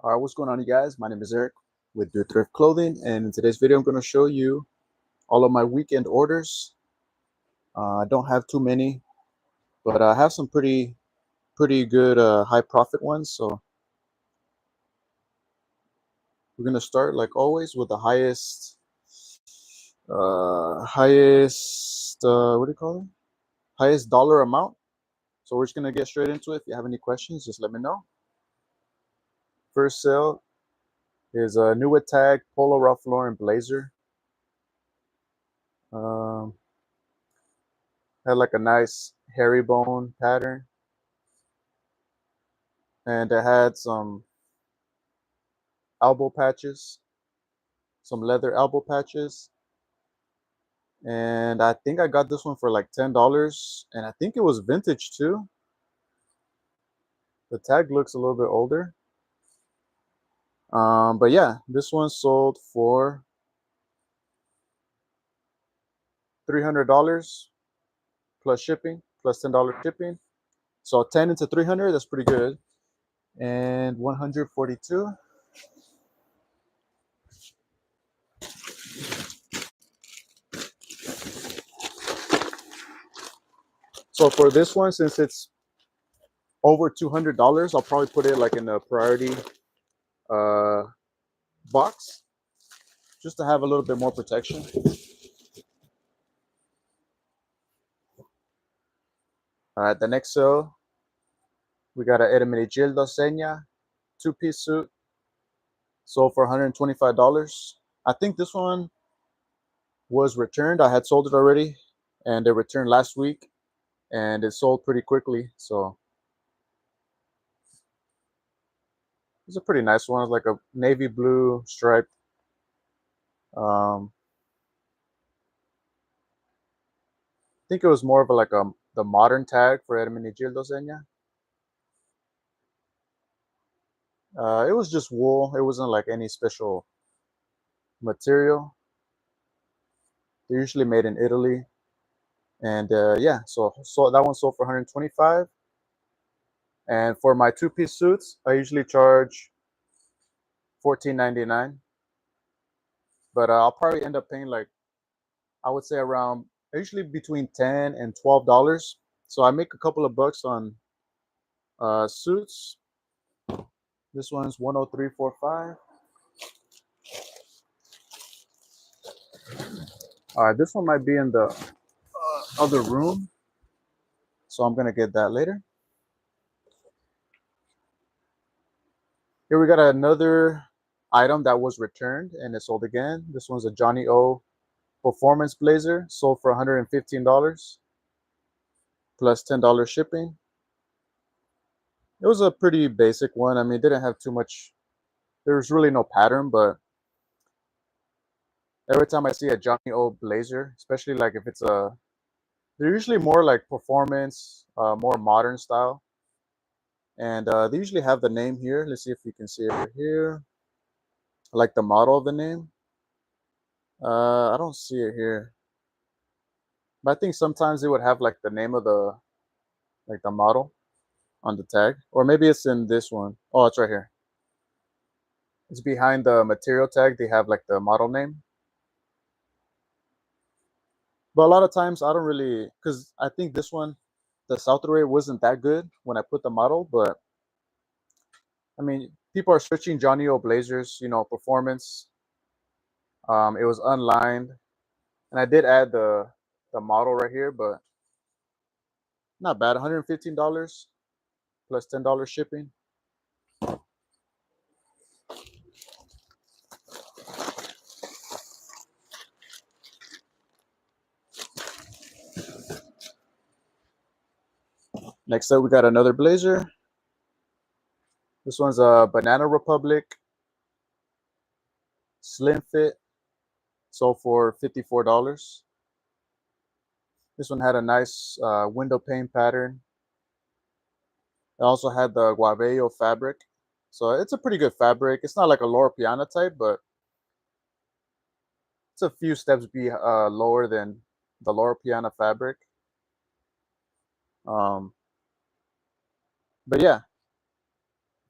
Alright, what's going on, you guys? My name is Eric with Do Thrift Clothing, and in today's video I'm going to show you all of my weekend orders. I don't have too many, but I have some pretty good high profit ones. So we're going to start, like always, with the highest what do you call it? Highest dollar amount. So we're just going to get straight into it. If you have any questions, just let me know. First sale is a new with tag Polo Ralph Lauren blazer. Had like a nice herringbone pattern, and it had some elbow patches, some leather elbow patches, and I think I got this one for like $10, and I think it was vintage too. The tag looks a little bit older, but yeah, this one sold for $300 plus shipping, plus $10 shipping. So 10 into 300, that's pretty good. And 142. So for this one, since it's over $200, I'll probably put it like in a priority box, just to have a little bit more protection. All right, the next sale, we got a Hermenegildo Seña 2-piece suit, sold for $125. I think this one was returned. I had sold it already, and it returned last week, and it sold pretty quickly. So it's a pretty nice one. It's like a navy blue stripe. I think it was more of like the modern tag for Hermenegildo Seña. It was just wool. It wasn't like any special material. They're usually made in Italy. And yeah, so that one sold for $125. And for my 2-piece suits, I usually charge $14.99. But I'll probably end up paying, like, I would say around, usually between $10 and $12. So I make a couple of bucks on suits. This one's 103.45. All right, this one might be in the other room, so I'm gonna get that later. Here we got another item that was returned and it sold again. This one's a Johnny O performance blazer, sold for $115 plus $10 shipping. It was a pretty basic one. I mean, it didn't have too much. There was really no pattern, but every time I see a Johnny O blazer, especially like if it's they're usually more like performance, more modern style. And they usually have the name here. Let's see if you can see it right here. Like the model of the name. I don't see it here. But I think sometimes they would have like the name of the model on the tag. Or maybe it's in this one. Oh, it's right here. It's behind the material tag. They have like the model name. But a lot of times I don't really, because I think this one, the South Array wasn't that good when I put the model. But I mean, people are switching Johnny O blazers, you know, performance. It was unlined, and I did add the model right here, but not bad. $115 plus $10 shipping. Next up, we got another blazer. This one's a Banana Republic slim fit, sold for $54. This one had a nice window pane pattern. It also had the Guavello fabric, so it's a pretty good fabric. It's not like a Loro Piana type, but it's a few steps lower than the Loro Piana fabric. But yeah,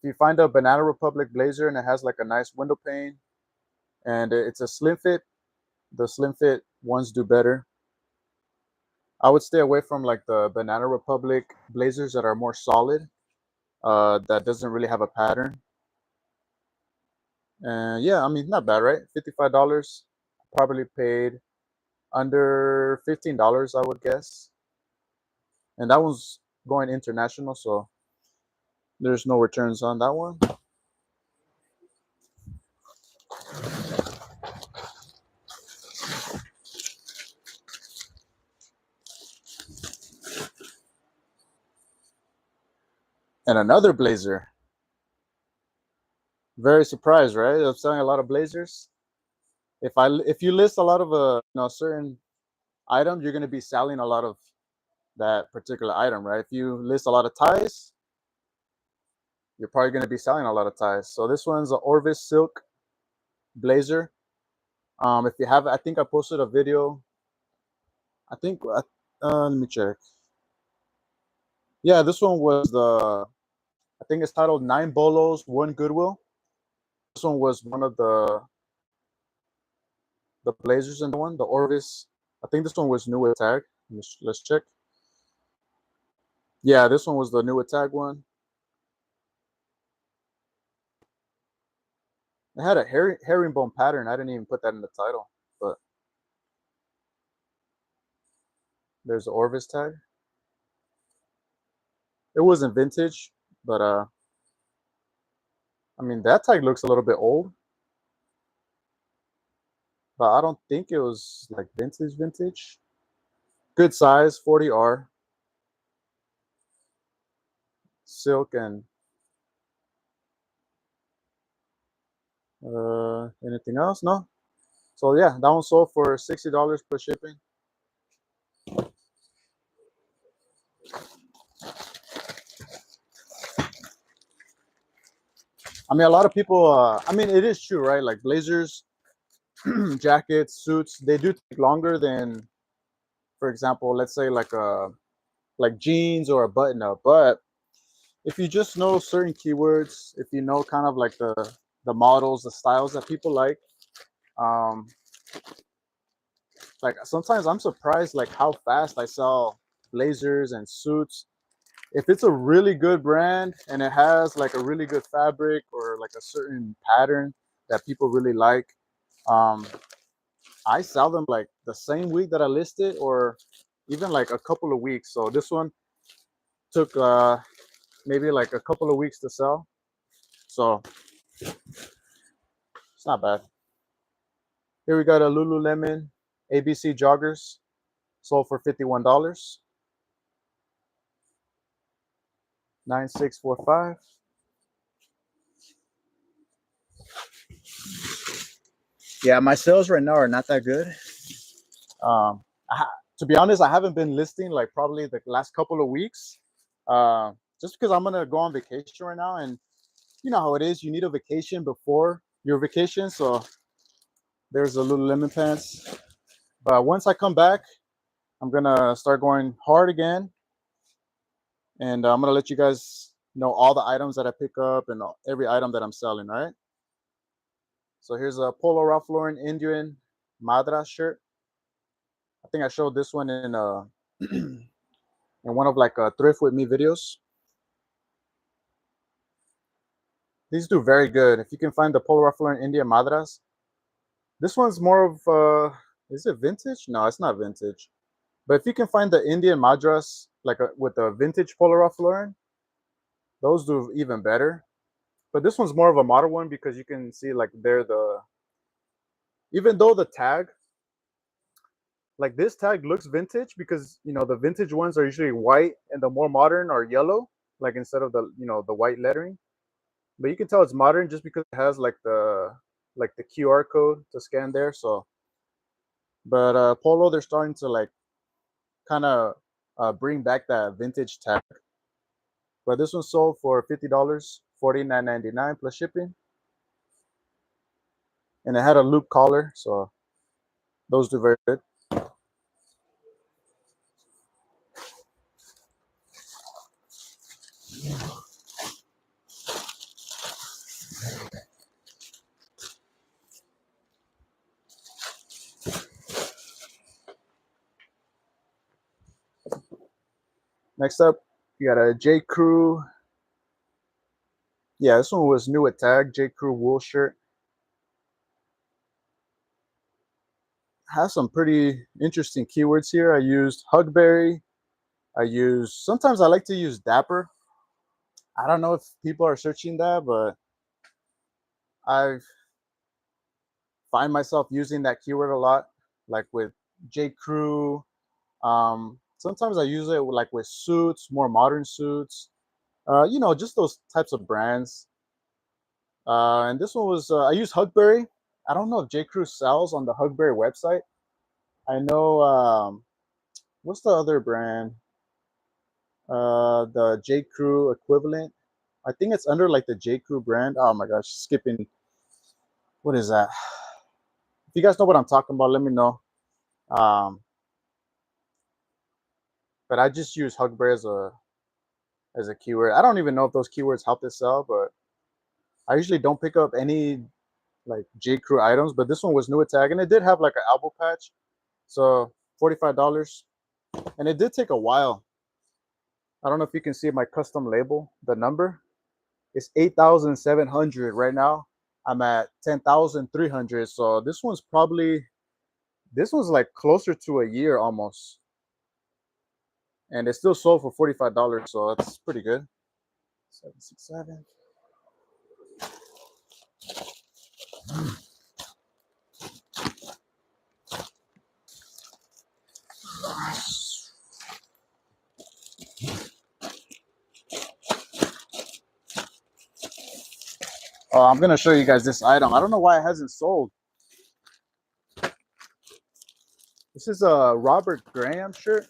if you find a Banana Republic blazer and it has like a nice window pane and it's a slim fit, the slim fit ones do better. I would stay away from like the Banana Republic blazers that are more solid, that doesn't really have a pattern. And yeah, I mean, not bad, right? $55. Probably paid under $15, I would guess. And that one's going international, so there's no returns on that one. And another blazer. Very surprised, right? I'm selling a lot of blazers. If you list a lot of certain items, you're going to be selling a lot of that particular item, right? If you list a lot of ties, you're probably going to be selling a lot of ties. So this one's an Orvis silk blazer. If you have, I think I posted a video. I think let me check. Yeah, this one was I think it's titled 9 Bolos, 1 Goodwill. This one was one of the blazers in the one, the Orvis. I think this one was new with tag. Let's check. Yeah, this one was the new with tag one. It had a herringbone pattern. I didn't even put that in the title, but there's the Orvis tag. It wasn't vintage, but I mean that tag looks a little bit old, but I don't think it was like vintage. Good size, 40R, silk, and anything else? No. So yeah, that one sold for $60 plus shipping. I mean, a lot of people. I mean, it is true, right? Like blazers, jackets, suits, they do take longer than, for example, let's say like jeans or a button up. But if you just know certain keywords, if you know kind of like the models, the styles that people um, like sometimes I'm surprised like how fast I sell blazers and suits. If it's a really good brand and it has like a really good fabric or like a certain pattern that people really like, um, I sell them like the same week that I listed or even like a couple of weeks. So this one took maybe like a couple of weeks to sell. So it's not bad. Here we got a Lululemon ABC joggers, sold for $51. 9645. Yeah, my sales right now are not that good. Um, to be honest, I haven't been listing like probably the last couple of weeks, just because I'm gonna go on vacation right now, and you know how it is. You need a vacation before your vacation, so there's a Lululemon pants. But once I come back, I'm gonna start going hard again, and I'm gonna let you guys know all the items that I pick up and every item that I'm selling. All right. So here's a Polo Ralph Lauren Indian Madras shirt. I think I showed this one in in one of like thrift with me videos. These do very good. If you can find the Polo Ralph Lauren Indian Madras, this one's more of is it vintage? No, it's not vintage. But if you can find the Indian Madras like with the vintage Polo Ralph Lauren, those do even better. But this one's more of a modern one because you can see like even though the tag, like this tag looks vintage because you know the vintage ones are usually white and the more modern are yellow, like instead of the white lettering. But you can tell it's modern just because it has like the QR code to scan there. So, but Polo, they're starting to like kind of bring back that vintage tag. But this one sold for $50, 49.99 plus shipping, and it had a loop collar, so those do very good. Next up, you got a J. Crew. Yeah, this one was new with tag, J. Crew wool shirt. Has some pretty interesting keywords here. I used Hugberry. Sometimes I like to use Dapper. I don't know if people are searching that, but I find myself using that keyword a lot, like with J. Crew. Sometimes I use it like with suits, more modern suits. Just those types of brands. And this one was I used Hugberry. I don't know if J. Crew sells on the Hugberry website. I know what's the other brand? The J. Crew equivalent. I think it's under like the J. Crew brand. Oh my gosh, skipping. What is that? If you guys know what I'm talking about, let me know. Um, but I just use Hugberry as a keyword. I don't even know if those keywords help to sell, but I usually don't pick up any like J. Crew items. But this one was new at tag, and it did have like an elbow patch, so $45, and it did take a while. I don't know if you can see my custom label, the number. It's 8,700 right now. I'm at 10,300. So this one's like closer to a year almost. And it still sold for $45. So that's pretty good. 767. I'm going to show you guys this item. I don't know why it hasn't sold. This is a Robert Graham shirt.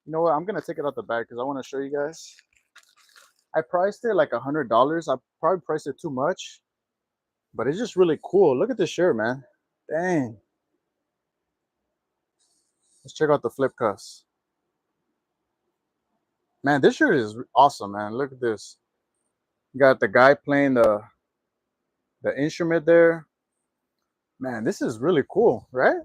You know what? I'm going to take it out the bag because I want to show you guys. I priced it like $100. I probably priced it too much, but it's just really cool. Look at this shirt, man. Dang. Let's check out the flip cuffs. Man, this shirt is awesome, man. Look at this. You got the guy playing the instrument there. Man, this is really cool, right?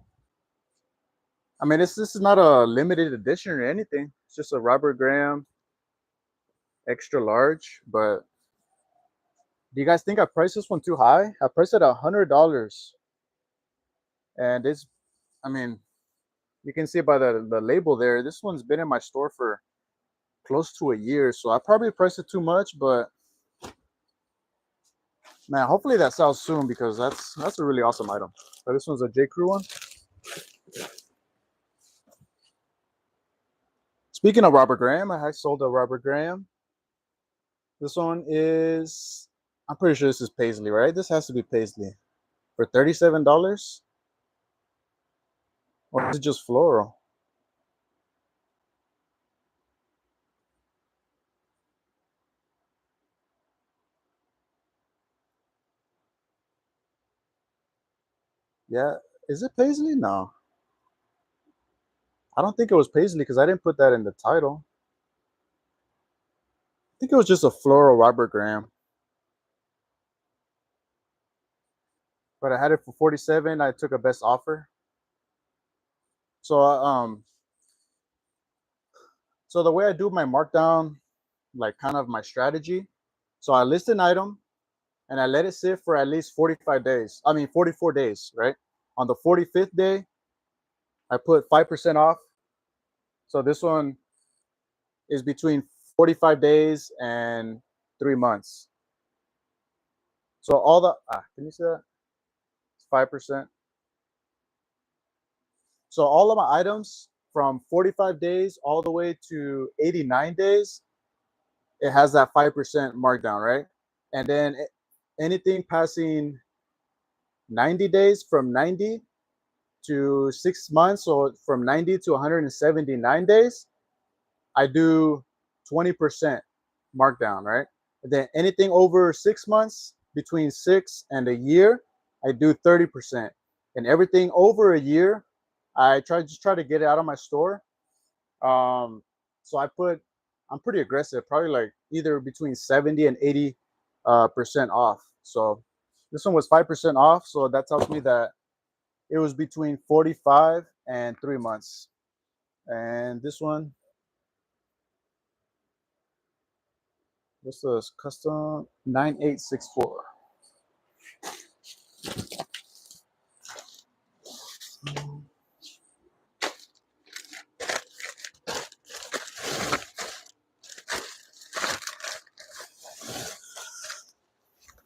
I mean, this is not a limited edition or anything. It's just a Robert Graham extra large. But do you guys think I priced this one too high? I priced it at $100, and I mean, you can see by the label there. This one's been in my store for close to a year, so I probably priced it too much. But man, hopefully that sells soon because that's a really awesome item. But this one's a J. Crew one. Speaking of Robert Graham, I sold a Robert Graham. This one is, I'm pretty sure this is paisley, right? This has to be paisley for $37, or is it just floral? Yeah, is it paisley? No, I don't think it was paisley because I didn't put that in the title. I think it was just a floral Robert Graham. But I had it for 47. I took a best offer. So so the way I do my markdown, like kind of my strategy. So I list an item and I let it sit for at least 45 days. I mean 44 days, right? On the 45th day, I put 5% off. So this one is between 45 days and 3 months. So all the can you see that? It's 5%. So all of my items from 45 days all the way to 89 days, it has that 5% markdown, right? And then anything passing 90 days, from 90 to 6 months, or from 90 to 179 days, I do 20% markdown, right? And then anything over 6 months, between 6 and a year, I do 30%. And everything over a year, I try to get it out of my store. So I'm pretty aggressive, probably like either between 70 and 80 percent off. So this one was 5% off, so that tells me that it was between 45 and 3 months. And this one, What's this? Custom 9864.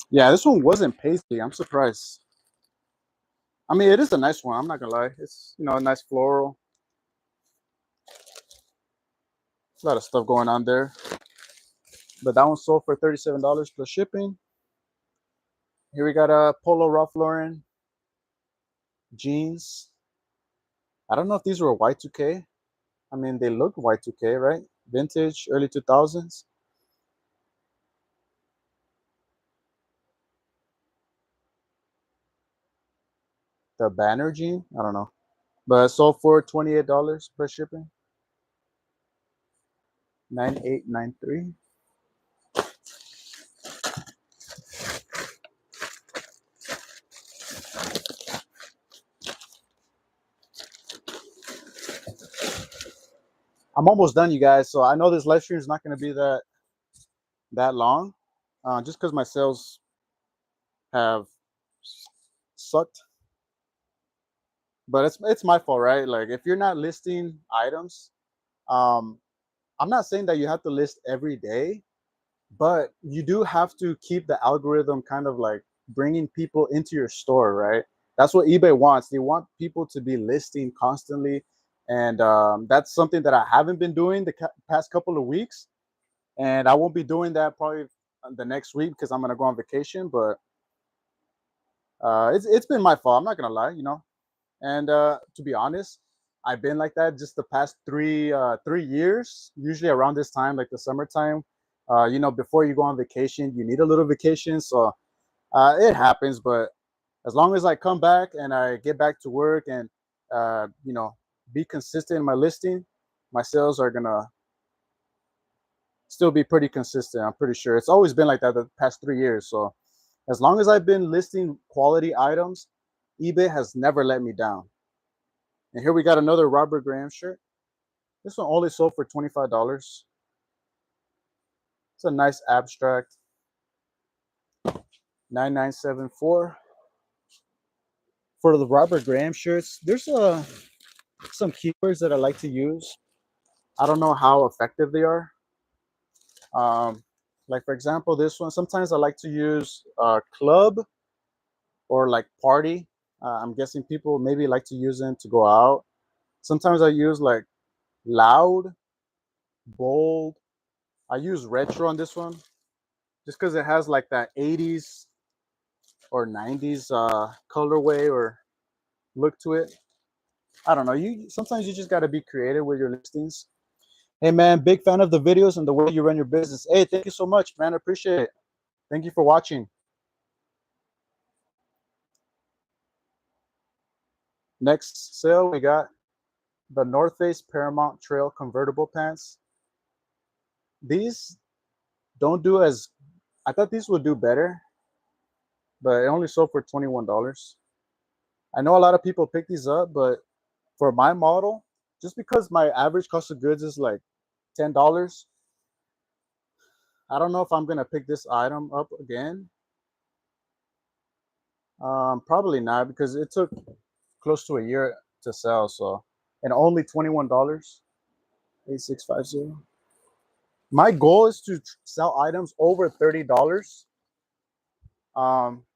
Yeah, this one wasn't pasty. I'm surprised. I mean, it is a nice one. I'm not gonna lie. It's, you know, a nice floral. A lot of stuff going on there. But that one sold for $37 plus shipping. Here we got a Polo Ralph Lauren jeans. I don't know if these were Y2K. I mean, they look Y2K, right? Vintage, early 2000s. The banner jean, I don't know. But it sold for $28 plus shipping. 9893. I'm almost done, you guys. So I know this live stream is not going to be that long, just because my sales have sucked. But it's my fault, right? Like if you're not listing items, um, I'm not saying that you have to list every day, but you do have to keep the algorithm kind of like bringing people into your store, right? That's what eBay wants. They want people to be listing constantly, and that's something that I haven't been doing the past couple of weeks, and I won't be doing that probably the next week because I'm gonna go on vacation. But it's been my fault. I'm not gonna lie, you know. And to be honest, I've been like that just the past 3 years. Usually around this time, like the summertime. You know, before you go on vacation, you need a little vacation. So it happens. But as long as I come back and I get back to work and you know, be consistent in my listing, my sales are gonna still be pretty consistent. I'm pretty sure it's always been like that the past 3 years. So as long as I've been listing quality items, eBay has never let me down. And here we got another Robert Graham shirt. This one only sold for $25. It's a nice abstract. 9974. For the Robert Graham shirts, there's some keywords that I like to use. I don't know how effective they are. Um, like for example, this one. Sometimes I like to use club or like party. I'm guessing people maybe like to use them to go out. Sometimes I use like loud, bold. I use retro on this one just because it has like that 80s or 90s colorway or look to it. I don't know. You sometimes you just got to be creative with your listings. Hey man, big fan of the videos and the way you run your business. Hey, thank you so much, man. I appreciate it. Thank you for watching. Next sale, we got the North Face Paramount Trail convertible pants. These don't do as I thought these would do better, but it only sold for $21. I know a lot of people pick these up, but for my model, just because my average cost of goods is like $10, I don't know if I'm gonna pick this item up again. Probably not because it took close to a year to sell. So, and only $21. 8650. My goal is to sell items over $30.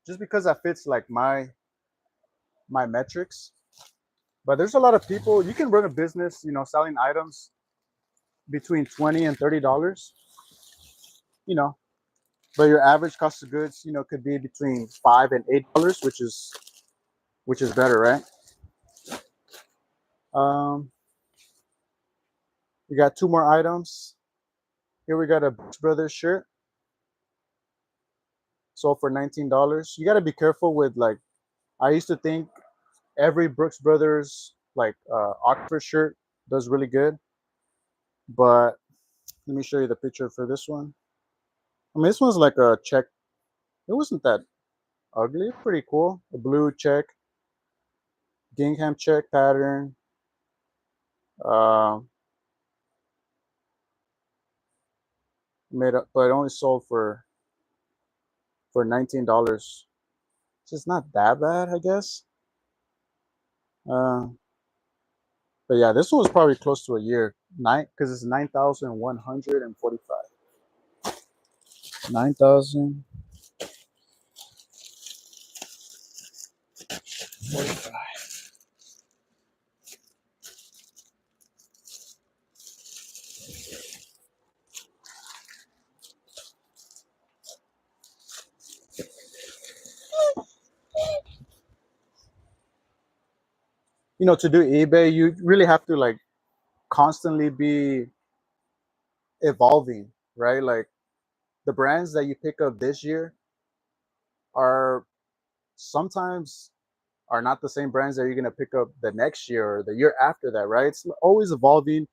Just because that fits like my metrics. But there's a lot of people. You can run a business, you know, selling items between $20 and $30. You know, but your average cost of goods, you know, could be between $5 and $8, which is better, right? We got two more items. Here we got a Brooks Brothers shirt, sold for $19. You got to be careful with like. I used to think every Brooks Brothers like Oxford shirt does really good, but let me show you the picture for this one. I mean, this one's like a check. It wasn't that ugly. Pretty cool. A blue check, gingham check pattern. Uh, Made up, but it only sold for $19. It's just not that bad, I guess. Uh, but yeah, this one was probably close to a year. Because it's 9,145. 9,000. To do eBay, you really have to like constantly be evolving, right? Like the brands that you pick up this year are sometimes are not the same brands that you're going to pick up the next year or the year after that, right? It's always evolving.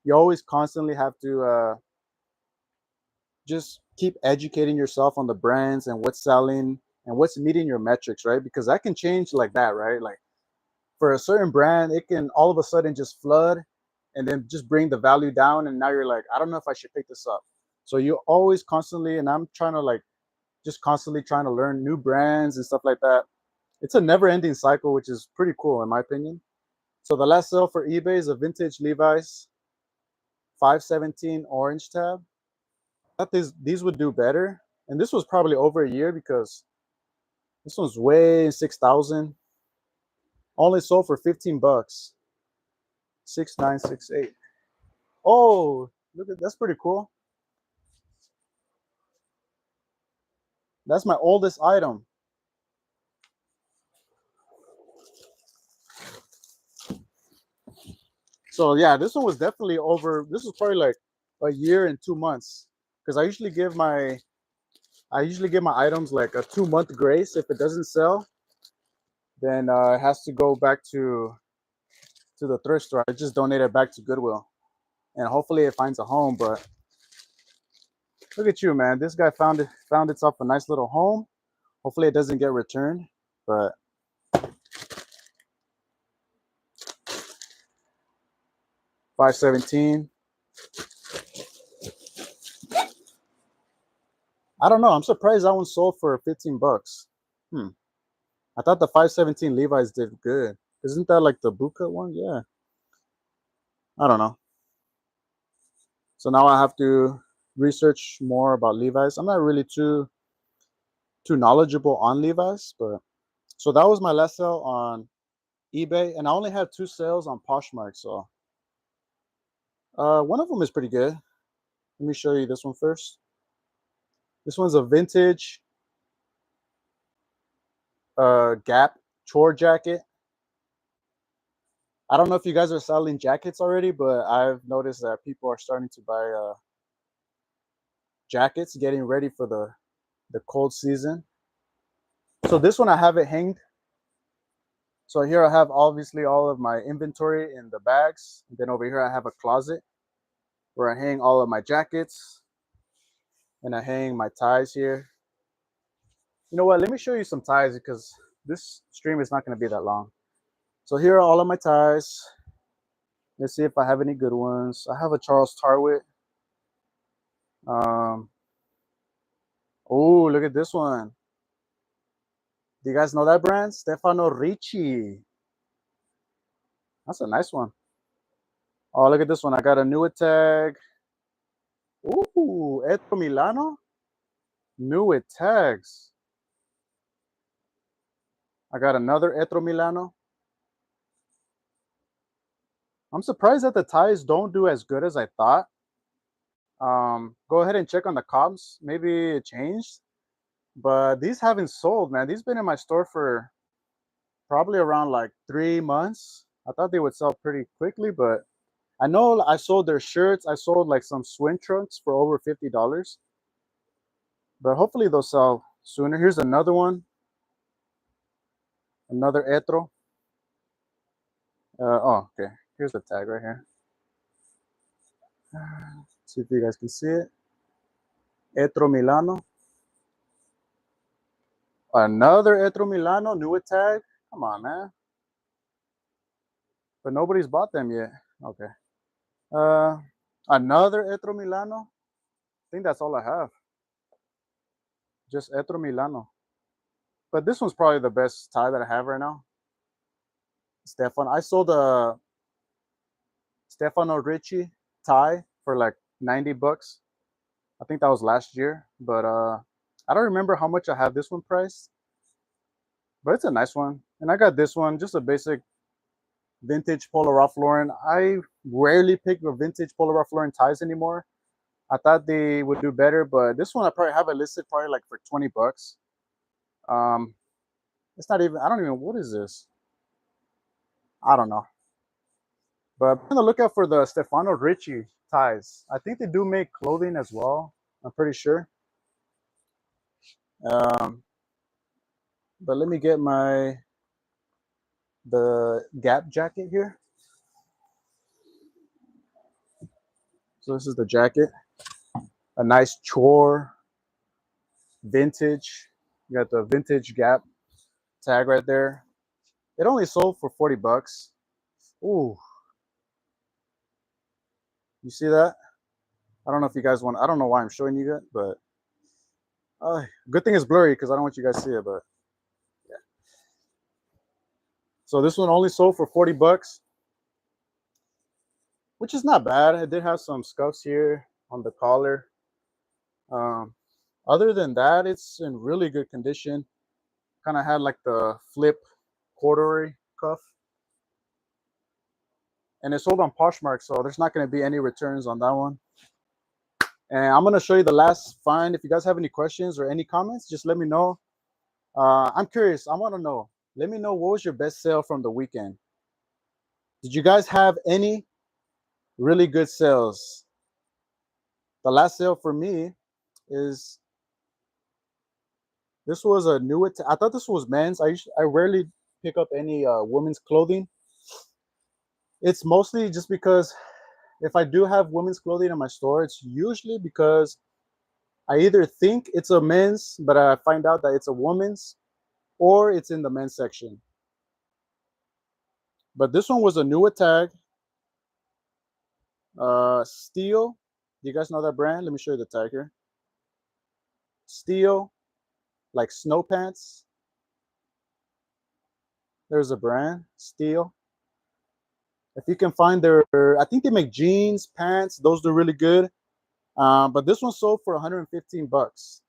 You always constantly have to just keep educating yourself on the brands and what's selling and what's meeting your metrics, right? Because that can change like that, right? Like for a certain brand, it can all of a sudden just flood and then just bring the value down. And now you're like, I don't know if I should pick this up. So you always constantly, and I'm trying to like just constantly trying to learn new brands and stuff like that. It's a never ending cycle, which is pretty cool in my opinion. So the last sale for eBay is a vintage Levi's 517 orange tab. I thought these would do better. And this was probably over a year because this one's way 6,000. Only sold for 15 bucks. 6968. Oh, look at that's pretty cool. That's my oldest item. So yeah, this one was definitely over. This was probably like a year and 2 months. Because I usually give my items like a 2 month grace. If it doesn't sell, then it has to go back to the thrift store. I just donate it back to Goodwill, and hopefully it finds a home. But look at you, man. This guy found itself a nice little home. Hopefully it doesn't get returned. But 517. I don't know. I'm surprised that one sold for 15 bucks. I thought the 517 Levi's did good. Isn't that like the bootcut one? Yeah. I don't know. So now I have to research more about Levi's. I'm not really too knowledgeable on Levi's, but so that was my last sale on eBay, and I only had 2 sales on Poshmark. So one of them is pretty good. Let me show you this one first. This one's a vintage Gap chore jacket. I don't know if you guys are selling jackets already, but I've noticed that people are starting to buy jackets, getting ready for the cold season. So this one I have it hanged. So here I have obviously all of my inventory in the bags. And then over here I have a closet where I hang all of my jackets, and I hang my ties here. You know what? Let me show you some ties because this stream is not going to be that long. So here are all of my ties. Let's see if I have any good ones. I have a Charles Tarwit. Oh, look at this one. Do you guys know that brand? Stefano Ricci. That's a nice one. Oh, look at this one. I got a new tag. Ooh, Etro Milano. New tags. I got another Etro Milano. I'm surprised that the ties don't do as good as I thought. Go ahead and check on the comps. Maybe it changed. But these haven't sold, man. These been in my store for probably around like 3 months. I thought they would sell pretty quickly, but I know I sold their shirts. I sold like some swim trunks for over $50. But hopefully they'll sell sooner. Here's another one. Another Etro. Oh, okay. Here's the tag right here. See if you guys can see it. Etro Milano. Another Etro Milano, new tag. Come on, man. But nobody's bought them yet. Okay. Another Etro Milano. think that's all I have. Just Etro Milano. But this one's probably the best tie that I have right now. Stefan. I sold a Stefano Ricci tie for like 90 bucks. I think that was last year. But I don't remember how much I have this one priced. But it's a nice one. And I got this one, just a basic vintage Polo Ralph Lauren. I rarely pick the vintage Polo Ralph Lauren ties anymore. I thought they would do better, but this one I probably have it listed probably like for 20 bucks. It's not even, I don't even, what is this? I don't know. But I'm on the lookout for the Stefano Ricci ties. I think they do make clothing as well. I'm pretty sure. But let me get the Gap jacket here. So this is the jacket. A nice chore, vintage. You got the vintage Gap tag right there. It only sold for 40 bucks. Ooh. You see that? I don't know if you guys want, I don't know why I'm showing you that, but good thing it's blurry because I don't want you guys to see it, but yeah. So this one only sold for 40 bucks, which is not bad. It did have some scuffs here on the collar. Other than that, it's in really good condition. Kind of had like the flip corduroy cuff. And it's sold on Poshmark, so there's not going to be any returns on that one. And I'm going to show you the last find. If you guys have any questions or any comments, just let me know. I'm curious. I want to know. Let me know, what was your best sale from the weekend? Did you guys have any really good sales? The last sale for me is, this was a new, I thought this was men's. I rarely pick up any women's clothing. It's mostly just because if I do have women's clothing in my store, it's usually because I either think it's a men's, but I find out that it's a woman's, or it's in the men's section. But this one was a newer tag. Steel. Do you guys know that brand? Let me show you the tag here. Steel, like snow pants. There's a brand, Steel. If you can find their, I think they make jeans, pants. Those are really good. But this one sold for 115 bucks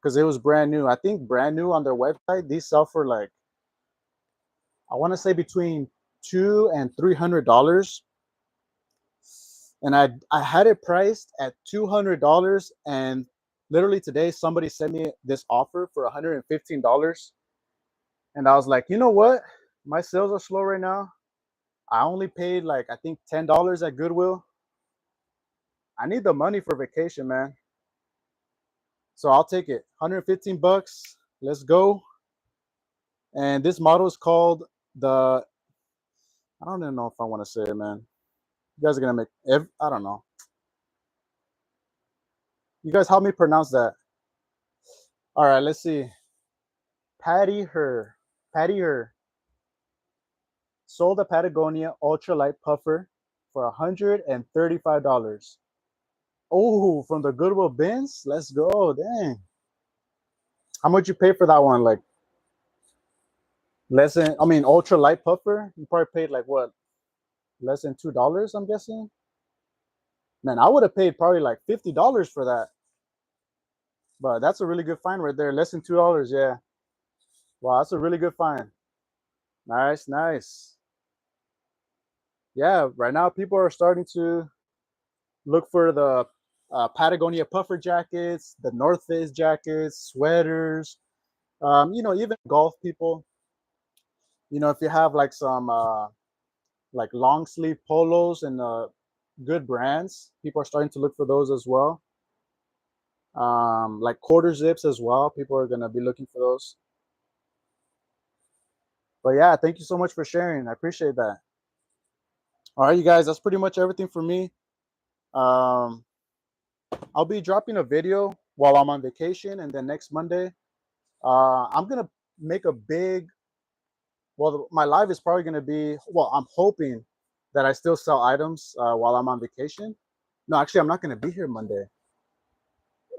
because it was brand new. I think brand new on their website, these sell for like, I want to say between $200 and $300. And I had it priced at $200, and literally today somebody sent me this offer for $115. And I was like, you know what? My sales are slow right now. I only paid like, I think $10 at Goodwill. I need the money for vacation, man. So I'll take it. 115 bucks. Let's go. And this model is called the, I don't even know if I want to say it, man. You guys are going to make, I don't know. You guys help me pronounce that. All right, let's see. Patty Her. Sold a Patagonia ultralight puffer for $135. Oh, from the Goodwill bins? Let's go. Dang. How much you pay for that one? Like less than, I mean, ultralight puffer? You probably paid like what? Less than $2, I'm guessing. Man, I would have paid probably like $50 for that. But that's a really good find right there. Less than $2, yeah. Wow, that's a really good find. Nice, nice. Yeah, right now people are starting to look for the Patagonia puffer jackets, the North Face jackets, sweaters, you know, even golf people. You know, if you have like some like long sleeve polos and good brands, people are starting to look for those as well. Like quarter zips as well. People are gonna be looking for those. But yeah, thank you so much for sharing. I appreciate that. All right, you guys, that's pretty much everything for me. I'll be dropping a video while I'm on vacation, and then next Monday, I'm gonna make a big, well, my live is probably gonna be, well, I'm hoping that I still sell items while I'm on vacation. No, actually, I'm not going to be here Monday.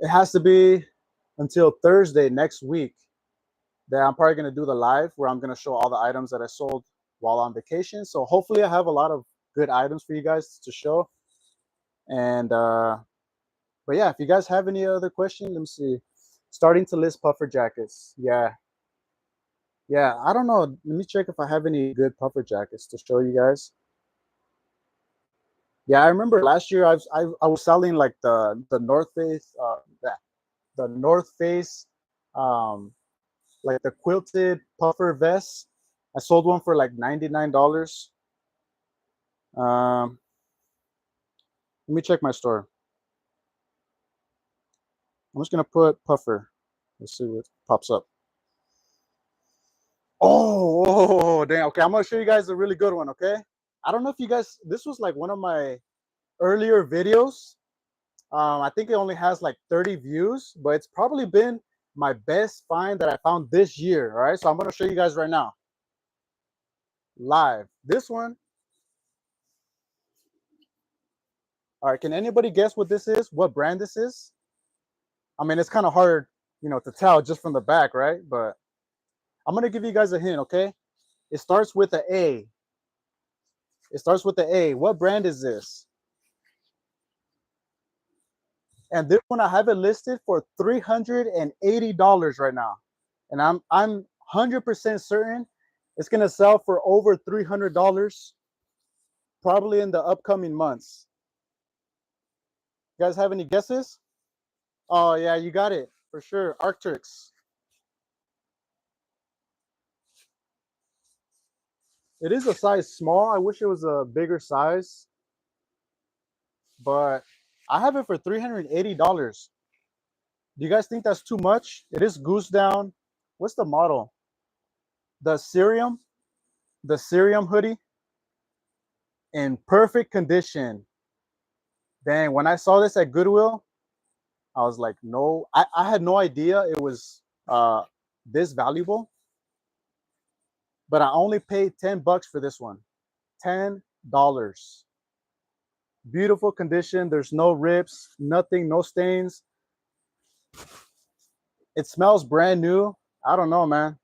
It has to be until Thursday next week that I'm probably going to do the live where I'm going to show all the items that I sold while on vacation. So hopefully I have a lot of good items for you guys to show. And but yeah, if you guys have any other questions, let me see. Starting to list puffer jackets. Yeah. I don't know. Let me check if I have any good puffer jackets to show you guys. Yeah, I remember last year I was selling like the North Face the North Face like the quilted puffer vest. I sold one for like $99. Let me check my store. I'm just gonna put puffer. Let's see what pops up. Oh, dang. Okay, I'm gonna show you guys a really good one. Okay, I don't know if you guys. This was like one of my earlier videos. I think it only has like 30 views, but it's probably been my best find that I found this year. All right, so I'm gonna show you guys right now, live. This one. All right, can anybody guess what this is? What brand this is? I mean, it's kind of hard, to tell just from the back, right? But I'm gonna give you guys a hint, okay? It starts with an A. It starts with the A. What brand is this? And this one I have it listed for $380 right now. And I'm 100% certain it's gonna sell for over $300 probably in the upcoming months. You guys have any guesses? Oh yeah, you got it for sure. Arcturix. It is a size small. I wish it was a bigger size, but I have it for $380. Do you guys think that's too much? It is goose down. What's the model? The Cerium hoodie in perfect condition. Dang, when I saw this at Goodwill, I was like, no, I had no idea it was this valuable, but I only paid $10 for this one. $10. Beautiful condition. There's no rips, nothing, no stains. It smells brand new. I don't know, man.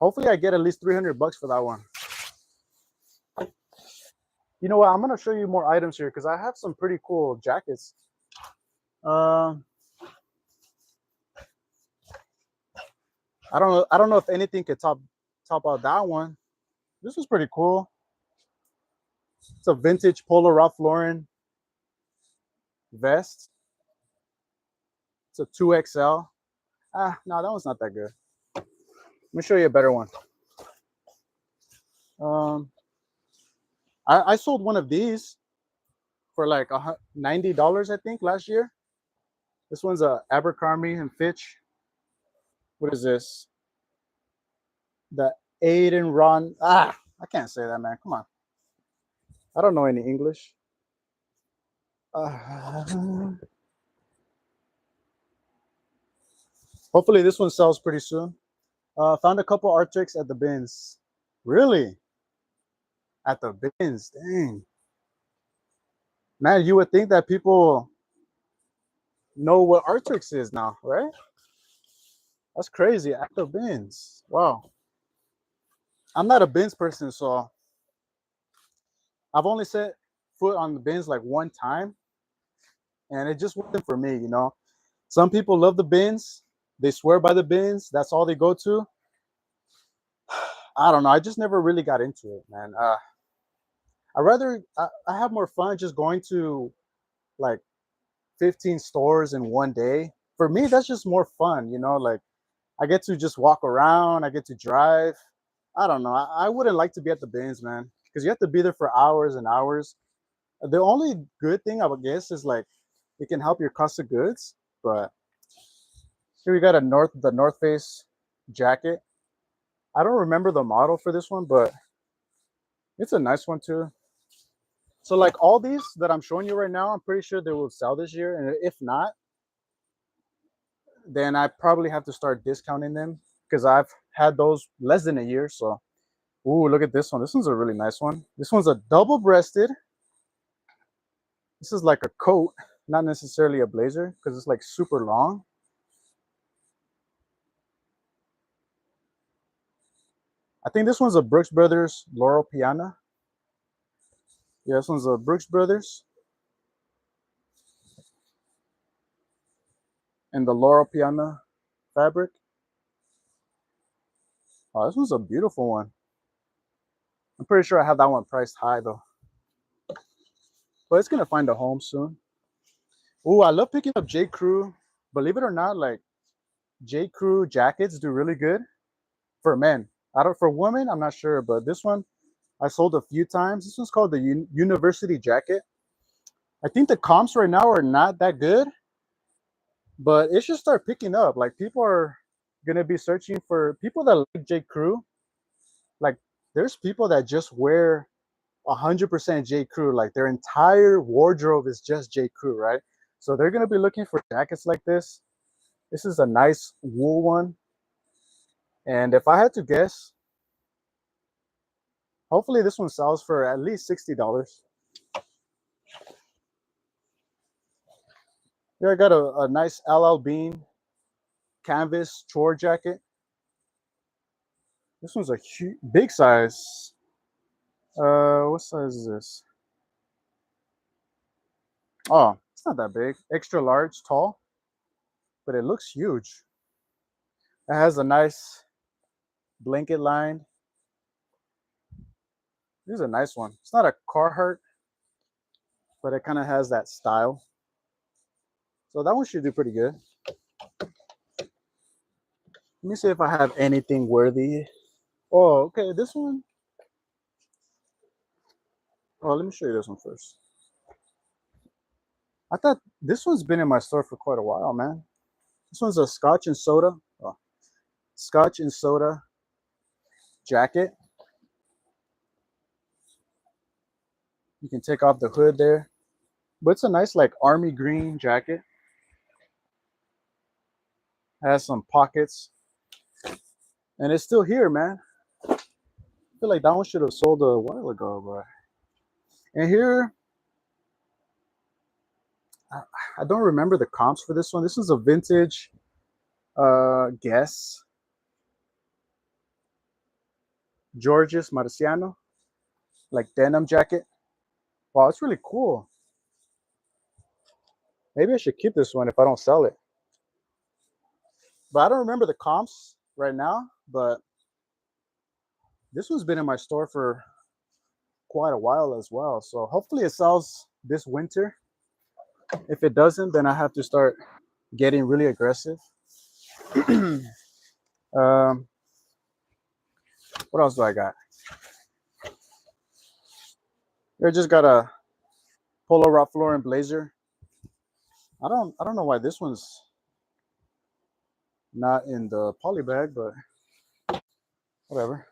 Hopefully I get at least $300 for that one. You know what? I'm gonna show you more items here because I have some pretty cool jackets. I don't know if anything could top out that one. This was pretty cool. It's a vintage Polo Ralph Lauren vest. It's a 2XL. No, that one's not that good. Let me show you a better one. I sold one of these for like $90, I think, last year. This one's a Abercrombie and Fitch. What is this? The Aiden Ron. I can't say that, man. Come on. I don't know any English. Hopefully this one sells pretty soon. Found a couple Arctics at the bins. Really? At the bins, dang. Man, you would think that people know what Arctics is now, right? That's crazy. At the bins. Wow. I'm not a bins person, so I've only set foot on the bins like one time, and it just wasn't for me, Some people love the bins. They swear by the bins. That's all they go to. I don't know. I just never really got into it, man. I have more fun just going to like 15 stores in one day. For me, that's just more fun, like I get to just walk around. I get to drive. I don't know. I wouldn't like to be at the bins, man, because you have to be there for hours and hours. The only good thing I would guess is like it can help your cost of goods. But here we got the North Face jacket. I don't remember the model for this one, but it's a nice one too. So like all these that I'm showing you right now, I'm pretty sure they will sell this year. And if not, then I probably have to start discounting them because I've had those less than a year. So, ooh, look at this one. This one's a really nice one. This one's a double-breasted. This is like a coat, not necessarily a blazer, because it's like super long. I think this one's a Brooks Brothers Laurel Piana. Yeah, this one's a Brooks Brothers. And the Laurel Piana fabric. Oh, this one's a beautiful one. I'm pretty sure I have that one priced high though. But it's gonna find a home soon. Ooh, I love picking up J. Crew. Believe it or not, like J. Crew jackets do really good for men. I don't for women, I'm not sure, but this one I sold a few times. This one's called the University Jacket. I think the comps right now are not that good, but it should start picking up. Like people are gonna be searching for people that like J. Crew. Like there's people that just wear 100% J. Crew. Like their entire wardrobe is just J. Crew, right? So they're gonna be looking for jackets like this. This is a nice wool one. And if I had to guess, hopefully this one sells for at least $60. Here I got a nice LL Bean canvas chore jacket. This one's a huge, big size. What size is this? Oh, it's not that big. Extra large, tall, but it looks huge. It has a nice blanket line. This is a nice one. It's not a Carhartt, but it kind of has that style. So that one should do pretty good. Let me see if I have anything worthy. Oh, okay, this one. Oh, let me show you this one first. I thought this one's been in my store for quite a while, man. This one's a Scotch and soda. Oh, Scotch and soda jacket. You can take off the hood there. But it's a nice like army green jacket. Has some pockets. And it's still here, man. I feel like that one should have sold a while ago, but and here I don't remember the comps for this one. This is a vintage Guess Georges Marciano, like denim jacket. Wow, it's really cool. Maybe I should keep this one if I don't sell it. But I don't remember the comps right now, but this one's been in my store for quite a while as well. So hopefully it sells this winter. If it doesn't, then I have to start getting really aggressive. What else do I got? I just got a Polo Ralph Lauren blazer. I don't know why this one's not in the poly bag, but whatever.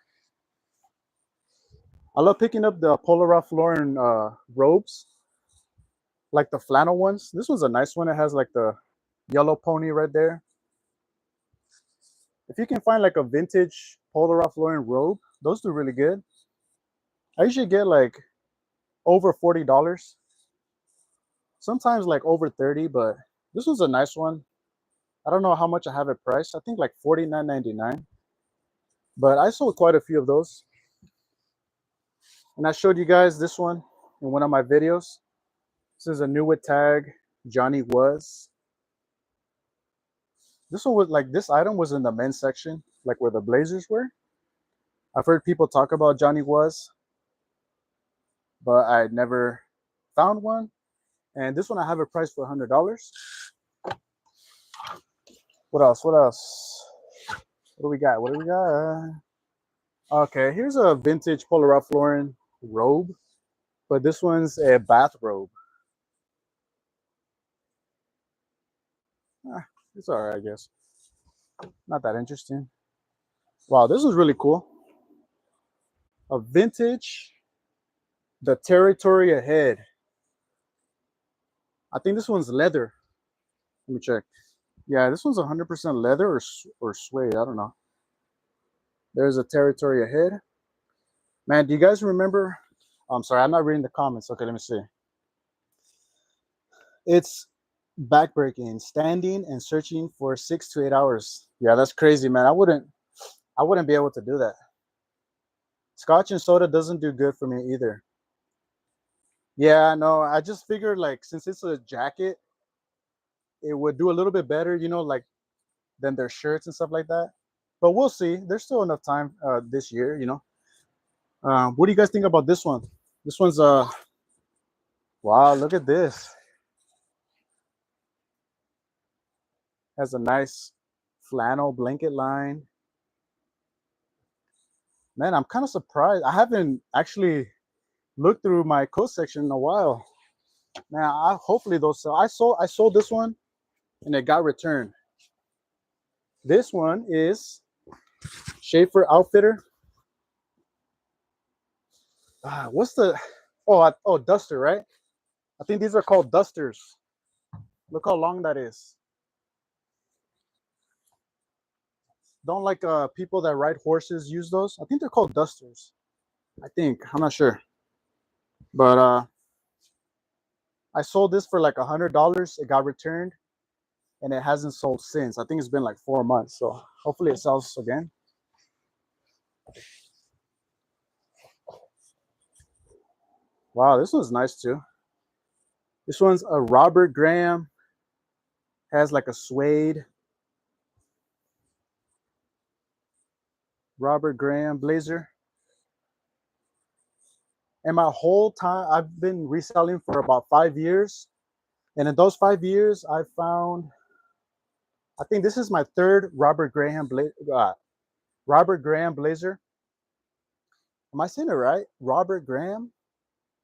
I love picking up the Polo Ralph Lauren robes, like the flannel ones. This one's a nice one. It has like the yellow pony right there. If you can find like a vintage Polo Ralph Lauren robe, those do really good. I usually get like over $40. Sometimes like over 30, but this one's a nice one. I don't know how much I have it priced. I think like $49.99. But I sold quite a few of those. And I showed you guys this one in one of my videos. This is a new with tag, Johnny Was. This one was like, this item was in the men's section, like where the blazers were. I've heard people talk about Johnny Was, but I never found one. And this one I have it priced for $100. What else? What else? What do we got? What do we got? Okay, here's a vintage Polo Ralph Lauren robe, but this one's a bathrobe. It's all right, I guess. Not that interesting. Wow, this is really cool. A vintage, the Territory Ahead. I think this one's leather. Let me check. Yeah, this one's 100% leather or suede. I don't know. There's a Territory Ahead. Man, do you guys remember? I'm sorry, I'm not reading the comments. Okay, let me see. It's backbreaking, standing and searching for 6 to 8 hours. Yeah, that's crazy, man. I wouldn't be able to do that. Scotch and soda doesn't do good for me either. Yeah, no, I just figured like since it's a jacket, it would do a little bit better, like than their shirts and stuff like that. But we'll see. There's still enough time this year. What do you guys think about this one? This one's wow, look at this. Has a nice flannel blanket line. Man, I'm kind of surprised. I haven't actually looked through my coat section in a while. Man, hopefully those sell. I sold this one and it got returned. This one is Schaefer Outfitter. What's the Duster, right? I think these are called dusters. Look how long that is. Don't like people that ride horses use those. I think they're called dusters. I'm not sure. But I sold this for like $100. It got returned and it hasn't sold since. I think it's been like 4 months. So hopefully it sells again. Wow, this one's nice too. This one's a Robert Graham. Has like a suede. Robert Graham blazer. And my whole time, I've been reselling for about 5 years. And in those 5 years, I think this is my third Robert Graham blazer. Am I saying it right? Robert Graham?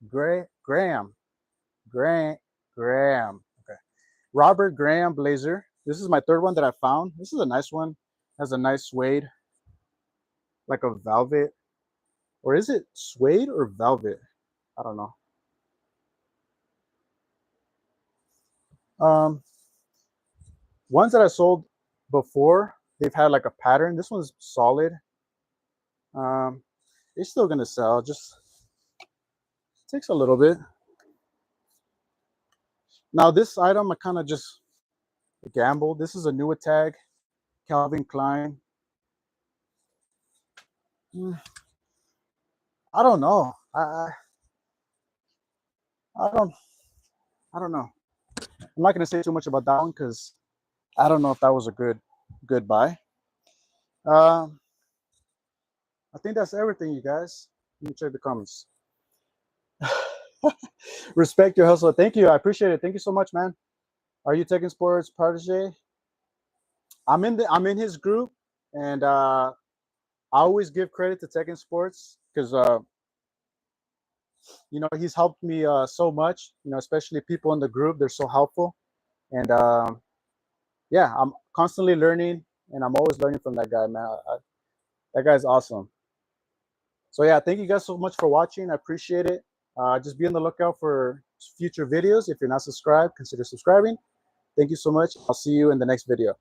Graham. Okay. Robert Graham blazer. This is my third one that I found. This is a nice one. Has a nice suede, like a velvet. Or is it suede or velvet? I don't know. Ones that I sold before, they've had like a pattern. This one's solid. It's still gonna sell. Just takes a little bit. Now this item, I kind of just gambled. This is a new tag, Calvin Klein. I don't know. I don't know. I'm not gonna say too much about that one because I don't know if that was a good buy. I think that's everything, you guys. Let me check the comments. Respect your hustle. Thank you. I appreciate it. Thank you so much, man. Are you taking sports protege? I'm in his group, and I always give credit to Tekken Sports because he's helped me so much. Especially people in the group, they're so helpful, and yeah, I'm constantly learning, and I'm always learning from that guy, man. That guy's awesome. So yeah, thank you guys so much for watching. I appreciate it. Just be on the lookout for future videos. If you're not subscribed, consider subscribing. Thank you so much. I'll see you in the next video.